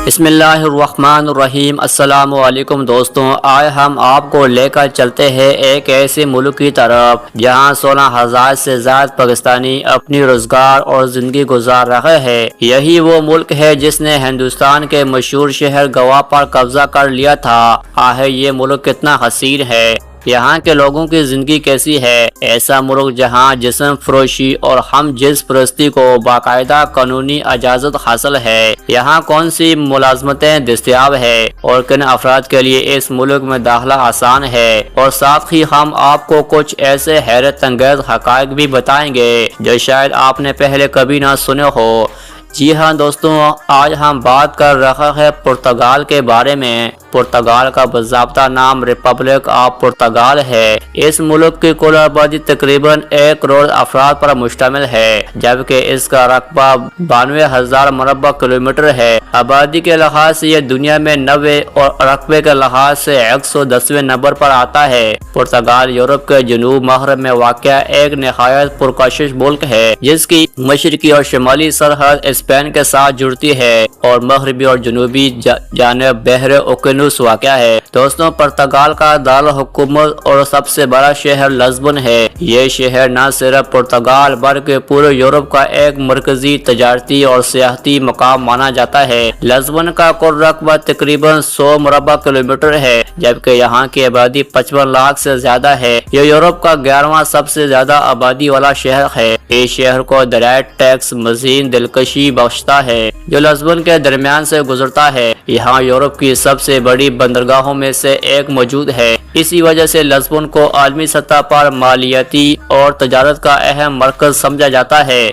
بسم اللہ الرحمن الرحیم۔ السلام علیکم دوستوں، آج ہم آپ کو لے کر چلتے ہیں ایک ایسے ملک کی طرف جہاں 16,000 سے زائد پاکستانی اپنی روزگار اور زندگی گزار رہے ہیں۔ یہی وہ ملک ہے جس نے ہندوستان کے مشہور شہر گوا پر قبضہ کر لیا تھا۔ آخر یہ ملک کتنا حسین ہے، یہاں کے لوگوں کی زندگی کیسی ہے؟ ایسا ملک جہاں جسم فروشی اور ہم جنس پرستی کو باقاعدہ قانونی اجازت حاصل ہے، یہاں کون سی ملازمتیں دستیاب ہے اور کن افراد کے لیے اس ملک میں داخلہ آسان ہے، اور ساتھ ہی ہم آپ کو کچھ ایسے حیرت انگیز حقائق بھی بتائیں گے جو شاید آپ نے پہلے کبھی نہ سنے ہو۔ جی ہاں دوستوں، آج ہم بات کر رہے ہیں پرتگال کے بارے میں۔ پرتگال کا باضابطہ نام ریپبلک آف پرتگال ہے۔ اس ملک کی کل آبادی تقریباً 1 کروڑ افراد پر مشتمل ہے، جبکہ اس کا رقبہ 92,000 مربع کلومیٹر ہے۔ آبادی کے لحاظ سے یہ دنیا میں 90 اور رقبے کے لحاظ سے 110ویں نمبر پر آتا ہے۔ پرتگال یورپ کے جنوب مغرب میں واقع ایک نہایت پرکشش ملک ہے، جس کی مشرقی اور شمالی سرحد اسپین کے ساتھ جڑتی ہے اور مغربی اور جنوبی جانب بحر اوقیانوس واقع ہے۔ دوستوں، پرتگال کا دارالحکومت اور سب سے بڑا شہر لزبن ہے۔ یہ شہر نہ صرف پرتگال بلکہ پورے یورپ کا ایک مرکزی تجارتی اور سیاحتی مقام مانا جاتا ہے۔ لزبن کا کل رقبہ تقریباً 100 مربع کلومیٹر ہے، جبکہ یہاں کی آبادی 55 لاکھ سے زیادہ ہے۔ یہ یورپ کا 11واں سب سے زیادہ آبادی والا شہر ہے۔ اس شہر کو دریائے ٹیکس مزید دلکشی بخشتا ہے جو لزبن کے درمیان سے گزرتا ہے۔ یہاں یورپ کی سب سے بڑی بندرگاہوں میں سے ایک موجود ہے۔ اسی وجہ سے لزبن کو عالمی سطح پر مالیاتی اور تجارت کا اہم مرکز سمجھا جاتا ہے۔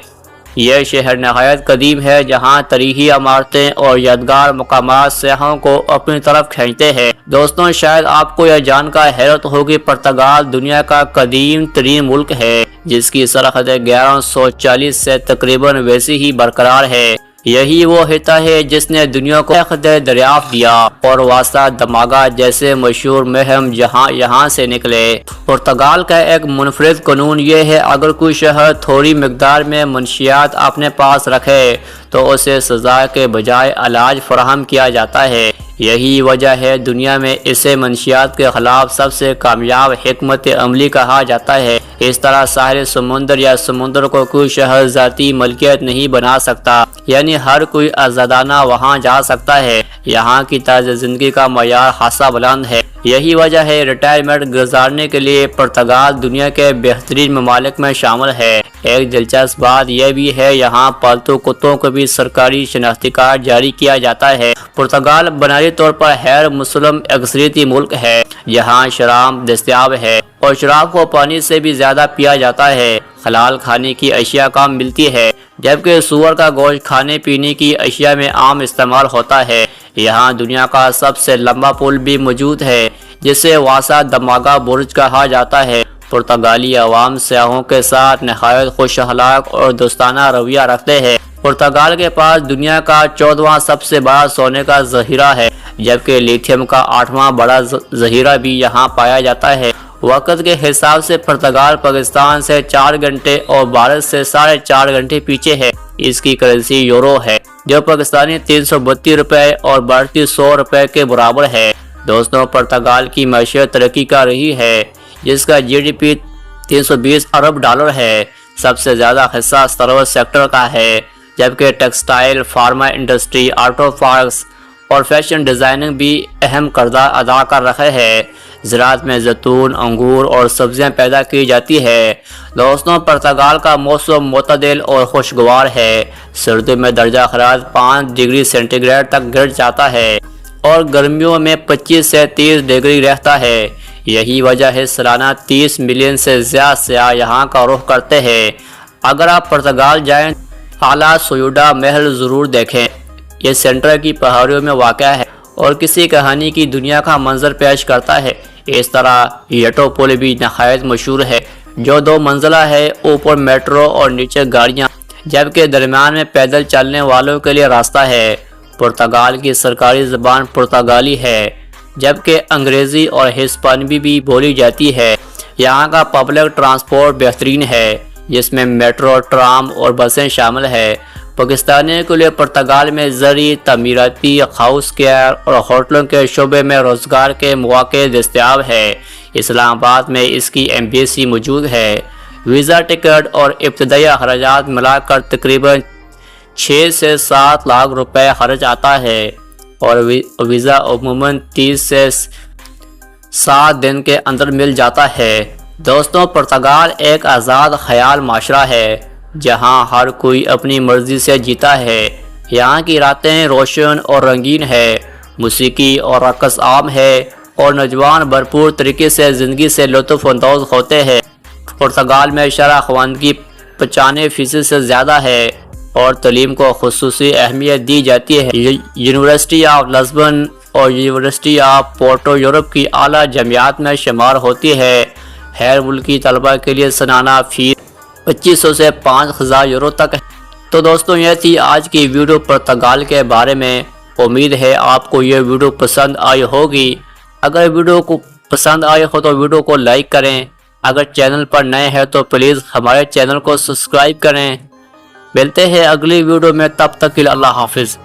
یہ شہر نہایت قدیم ہے، جہاں تاریخی عمارتیں اور یادگار مقامات سیاحوں کو اپنی طرف کھینچتے ہیں۔ دوستوں، شاید آپ کو یہ جان کر حیرت ہوگی، پرتگال دنیا کا قدیم ترین ملک ہے، جس کی سرحد 1140 سے تقریباً ویسی ہی برقرار ہے۔ یہی وہ خطہ ہے جس نے دنیا کو خطہ دریافت دیا اور واسطہ دماغا جیسے مشہور مہم یہاں سے نکلے۔ پرتگال کا ایک منفرد قانون یہ ہے، اگر کوئی شہر تھوڑی مقدار میں منشیات اپنے پاس رکھے تو اسے سزا کے بجائے علاج فراہم کیا جاتا ہے۔ یہی وجہ ہے دنیا میں اسے منشیات کے خلاف سب سے کامیاب حکمت عملی کہا جاتا ہے۔ اس طرح ساحل سمندر یا سمندر کو کوئی شہر ذاتی ملکیت نہیں بنا سکتا، یعنی ہر کوئی آزادانہ وہاں جا سکتا ہے۔ یہاں کی طرز زندگی کا معیار خاصا بلند ہے۔ یہی وجہ ہے ریٹائرمنٹ گزارنے کے لیے پرتگال دنیا کے بہترین ممالک میں شامل ہے۔ ایک دلچسپ بات یہ بھی ہے، یہاں پالتو کتوں کو بھی سرکاری شناختی کارڈ جاری کیا جاتا ہے۔ پرتگال بنیادی طور پر غیر مسلم اکثریتی ملک ہے، جہاں شراب دستیاب ہے اور شراب کو پانی سے بھی زیادہ پیا جاتا ہے۔ حلال کھانے کی اشیاء کم ملتی ہے، جبکہ سور کا گوشت کھانے پینے کی اشیاء میں عام استعمال ہوتا ہے۔ یہاں دنیا کا سب سے لمبا پل بھی موجود ہے، جسے واسا دماغا برج کہا جاتا ہے۔ پرتگالی عوام سیاحوں کے ساتھ نہایت خوش اخلاق اور دوستانہ رویہ رکھتے ہیں۔ پرتگال کے پاس دنیا کا 14واں سب سے بڑا سونے کا ذخیرہ ہے، جبکہ لیتھیم کا 8واں بڑا ذخیرہ بھی یہاں پایا جاتا ہے۔ وقت کے حساب سے پرتگال پاکستان سے 4 گھنٹے اور بھارت سے 4.5 گھنٹے پیچھے ہے۔ اس کی کرنسی یورو ہے، جو پاکستانی 332 روپے اور بھارتی 100 روپے کے برابر ہے۔ دوستوں، پرتگال کی معیشت ترقی کر رہی ہے، جس کا GDP 320 ارب ڈالر ہے۔ سب سے زیادہ حصہ سروس سیکٹر کا ہے، جبکہ textile, pharma industry, auto parks اور فیشن ڈیزائننگ بھی اہم کردار ادا کر رہے ہیں۔ زراعت میں زیتون، انگور اور سبزیاں پیدا کی جاتی ہے۔ دوستوں، پرتگال کا موسم معتدل اور خوشگوار ہے۔ سردیوں میں درجہ حرارت 5 ڈگری سینٹی گریڈ تک گر جاتا ہے اور گرمیوں میں 25 سے 30 ڈگری رہتا ہے۔ یہی وجہ ہے سالانہ 30 ملین سے زیادہ سیاح یہاں کا رخ کرتے ہیں۔ اگر آپ پرتگال جائیں اعلیٰ سیوڈا محل ضرور دیکھیں۔ یہ سینٹرل کی پہاڑیوں میں واقع ہے اور کسی کہانی کی دنیا کا منظر پیش کرتا ہے۔ اس طرح یٹو پل بھی نہایت مشہور ہے، جو 2 منزلہ ہے، اوپر میٹرو اور نیچے گاڑیاں، جبکہ درمیان میں پیدل چلنے والوں کے لیے راستہ ہے۔ پرتگال کی سرکاری زبان پرتگالی ہے، جبکہ انگریزی اور ہسپانوی بھی بولی جاتی ہے۔ یہاں کا پبلک ٹرانسپورٹ بہترین ہے، جس میں میٹرو، ٹرام اور بسیں شامل ہیں۔ پاکستانیوں کے لیے پرتگال میں زرعی، تعمیراتی، ہاؤس کیئر اور ہوٹلوں کے شعبے میں روزگار کے مواقع دستیاب ہے۔ اسلام آباد میں اس کی ایمبیسی موجود ہے۔ ویزا ٹکٹ اور ابتدائی اخراجات ملا کر تقریباً 6 سے 7 لاکھ روپے خرچ آتا ہے اور ویزا عموماً 30 سے 7 دن کے اندر مل جاتا ہے۔ دوستوں، پرتگال ایک آزاد خیال معاشرہ ہے جہاں ہر کوئی اپنی مرضی سے جیتا ہے۔ یہاں کی راتیں روشن اور رنگین ہے، موسیقی اور رقص عام ہے اور نوجوان بھرپور طریقے سے زندگی سے لطف اندوز ہوتے ہیں۔ پرتگال میں شرح خواندگی 95% سے زیادہ ہے اور تعلیم کو خصوصی اہمیت دی جاتی ہے۔ یونیورسٹی آف لزبن اور یونیورسٹی آف پورٹو یورپ کی اعلیٰ جامعات میں شمار ہوتی ہے۔ غیر ملکی طلباء کے لیے سالانہ فیس 2500 سے 5000 یورو تک ہے۔ تو دوستوں، یہ تھی آج کی ویڈیو پرتگال کے بارے میں۔ امید ہے آپ کو یہ ویڈیو پسند آئی ہوگی۔ اگر ویڈیو کو پسند آئی ہو تو ویڈیو کو لائک کریں۔ اگر چینل پر نئے ہیں تو پلیز ہمارے چینل کو سبسکرائب کریں۔ ملتے ہیں اگلی ویڈیو میں، تب تک کے لیے اللہ حافظ۔